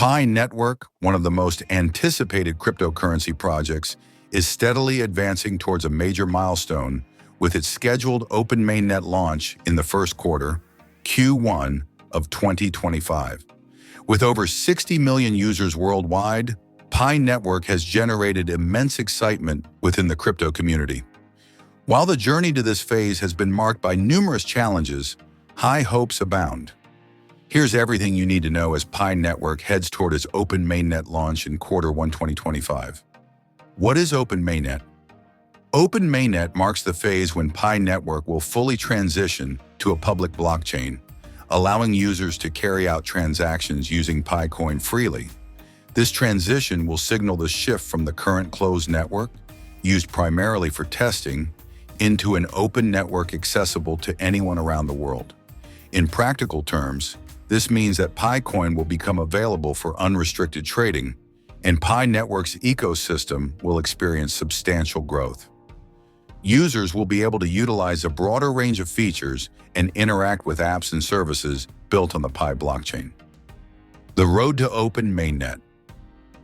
PiNetwork, one of the most anticipated cryptocurrency projects, is steadily advancing towards a major milestone with its scheduled open mainnet launch in the first quarter, Q1 of 2025. With over 60 million users worldwide, PiNetwork has generated immense excitement within the crypto community. While the journey to this phase has been marked by numerous challenges, high hopes abound. Here's everything you need to know as PiNetwork heads toward its open mainnet launch in Q1 2025. What is open mainnet? Open mainnet marks the phase when PiNetwork will fully transition to a public blockchain, allowing users to carry out transactions using PiCoin freely. This transition will signal the shift from the current closed network, used primarily for testing, into an open network accessible to anyone around the world. In practical terms, this means that PiCoin will become available for unrestricted trading, and PiNetwork's ecosystem will experience substantial growth. Users will be able to utilize a broader range of features and interact with apps and services built on the Pi blockchain. The road to open mainnet.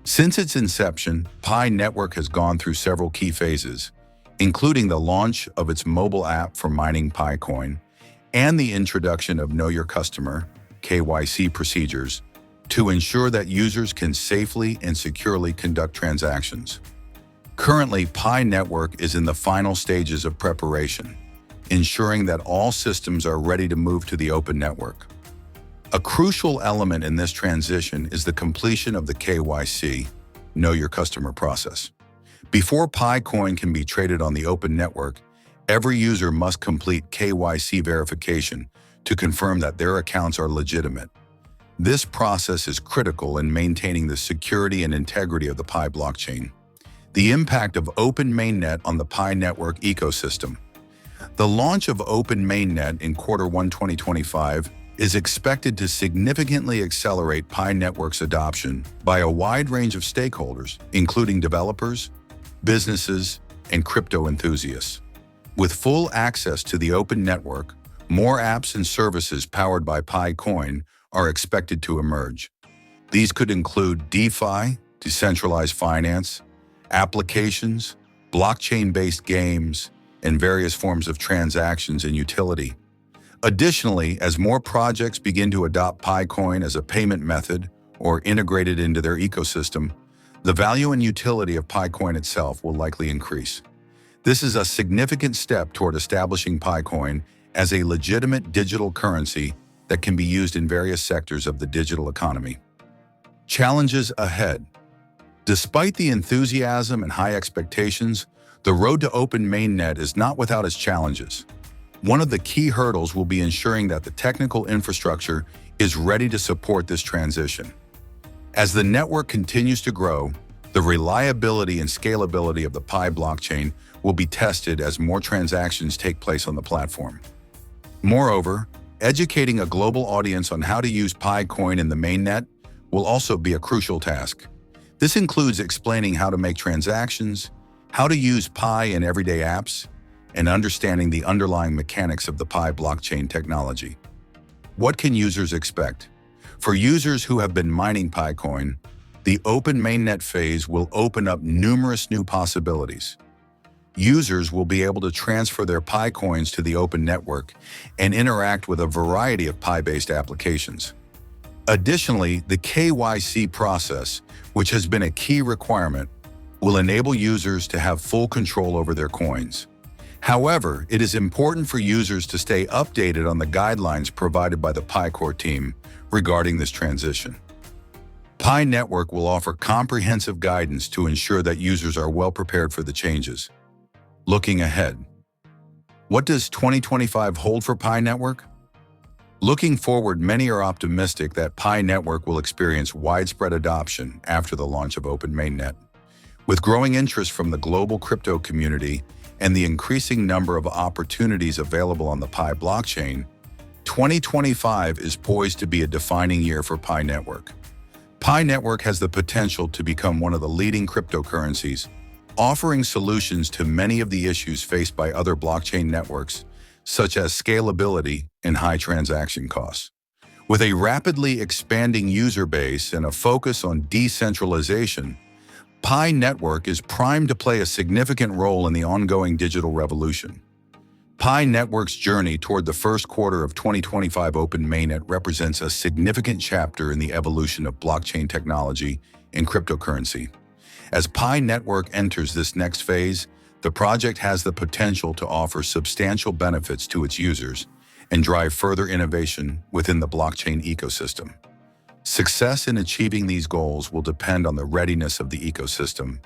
Since its inception, PiNetwork has gone through several key phases, including the launch of its mobile app for mining PiCoin and the introduction of Know Your Customer (KYC) procedures to ensure that users can safely and securely conduct transactions. Currently, PiNetwork is in the final stages of preparation, ensuring that all systems are ready to move to the open network. A crucial element in this transition is the completion of the KYC, Know Your Customer process. Before PiCoin can be traded on the open network, every user must complete KYC verification to confirm that their accounts are legitimate. This process is critical in maintaining the security and integrity of the Pi blockchain. The impact of open mainnet on the PiNetwork ecosystem. The launch of open mainnet in Q1 2025 is expected to significantly accelerate PiNetwork's adoption by a wide range of stakeholders, including developers, businesses, and crypto enthusiasts. With full access to the open network, more apps and services powered by PiCoin are expected to emerge. These could include DeFi, decentralized finance, applications, blockchain-based games, and various forms of transactions and utility. Additionally, as more projects begin to adopt PiCoin as a payment method or integrate it into their ecosystem, the value and utility of PiCoin itself will likely increase. This is a significant step toward establishing PiCoin as a legitimate digital currency that can be used in various sectors of the digital economy. Challenges ahead. Despite the enthusiasm and high expectations, the road to open mainnet is not without its challenges. One of the key hurdles will be ensuring that the technical infrastructure is ready to support this transition. As the network continues to grow, the reliability and scalability of the Pi blockchain will be tested as more transactions take place on the platform. Moreover, educating a global audience on how to use PiCoin in the mainnet will also be a crucial task. This includes explaining how to make transactions, how to use Pi in everyday apps, and understanding the underlying mechanics of the Pi blockchain technology. What can users expect? For users who have been mining PiCoin, the open mainnet phase will open up numerous new possibilities. Users will be able to transfer their PiCoins to the open network and interact with a variety of Pi-based applications. Additionally, the KYC process, which has been a key requirement, will enable users to have full control over their coins. However, it is important for users to stay updated on the guidelines provided by the PiCore team regarding this transition. PiNetwork will offer comprehensive guidance to ensure that users are well prepared for the changes. Looking ahead. What does 2025 hold for PiNetwork? Looking forward, many are optimistic that PiNetwork will experience widespread adoption after the launch of open mainnet. With growing interest from the global crypto community and the increasing number of opportunities available on the Pi blockchain, 2025 is poised to be a defining year for PiNetwork. PiNetwork has the potential to become one of the leading cryptocurrencies, offering solutions to many of the issues faced by other blockchain networks, such as scalability and high transaction costs. With a rapidly expanding user base and a focus on decentralization, PiNetwork is primed to play a significant role in the ongoing digital revolution. PiNetwork's journey toward the first quarter of 2025 open mainnet represents a significant chapter in the evolution of blockchain technology and cryptocurrency. As PiNetwork enters this next phase, the project has the potential to offer substantial benefits to its users and drive further innovation within the blockchain ecosystem. Success in achieving these goals will depend on the readiness of the ecosystem